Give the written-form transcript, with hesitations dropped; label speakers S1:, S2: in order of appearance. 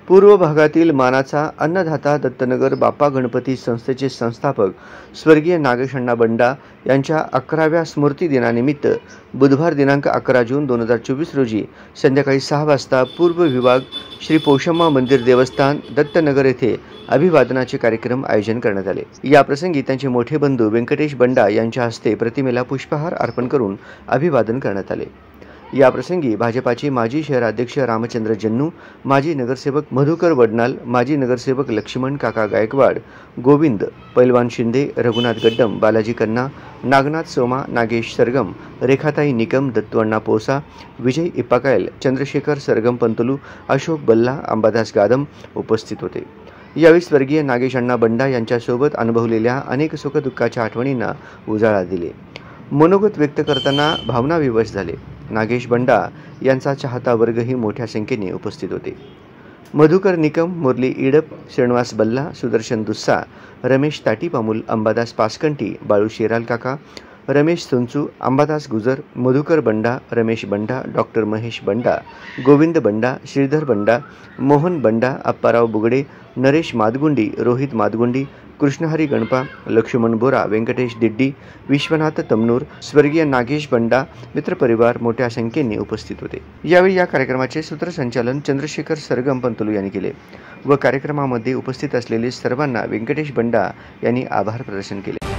S1: पूर्व भागातील मानाचा अन्नदाता दत्तनगर बाप्पा गणपती संस्थेचे संस्थापक स्वर्गीय नागेशअण्णा बंडा यांच्या 11व्या स्मृती दिनानिमित्त बुधवार दिनांक 11 जून 2024 रोजी संध्याकाळी 6 वाजता पूर्व विभाग श्री पोषम्मा मंदिर देवस्थान दत्तनगर येथे अभिवादनाचे कार्यक्रम आयोजन करण्यात आले। या प्रसंगी त्यांचे मोठे बंधू व्यंकटेश बंडा यांच्या हस्ते प्रतिमेला पुष्पहार अर्पण करून अभिवादन करण्यात आले। या प्रसंगी भाजपाचे माजी शहराध्यक्ष रामचंद्र जन्नू, माजी नगरसेवक मधुकर वडनाल, माजी नगरसेवक लक्ष्मण काका गायकवाड, गोविंद पैलवान शिंदे, रघुनाथ गड्डम, बालाजी कन्ना, नागनाथ सोमा, नागेश सरगम, रेखाताई निकम, दत्तू पोसा, विजय इप्पाकायल, चंद्रशेखर सरगम पंतलू, अशोक बल्ला, अंबादास गादम उपस्थित होते। यावेळी स्वर्गीय नागेशअण्णा बंडा यांच्यासोबत अनुभवलेल्या अनेक सुखदुःखाच्या आठवणींना उजाळा दिले। मनोगत व्यक्त करताना भावनाविवश झाले। नागेश बंडा यांचा चाहता वर्गही मोठ्या संख्येने उपस्थित होते। मधुकर निकम, मुरली इडप, श्रीनिवास बल्ला, सुदर्शन दुस्सा, रमेश ताटीपामुल, अंबादास पासकंटी, बाळू शेराल काका, रमेश सुंचू, अंबादास गुजर, मधुकर बंडा, रमेश बंडा, डॉक्टर महेश बंडा, गोविंद बंडा, श्रीधर बंडा, मोहन बंडा, अप्पाराव बुगडे, नरेश मादगुंडी, रोहित मादगुंडी, कृष्णहरी गणपा, लक्ष्मण बोरा, व्यंकटेश दिड्डी, विश्वनाथ तमनूर, स्वर्गीय नागेश बंडा मित्रपरिवार मोठ्या संख्येने उपस्थित होते। यावेळी या कार्यक्रमाचे सूत्रसंचालन चंद्रशेखर सरगम पंतलू यांनी केले व कार्यक्रमामध्ये उपस्थित असलेले सर्वांना व्यंकटेश बंडा यांनी आभार प्रदर्शन केले।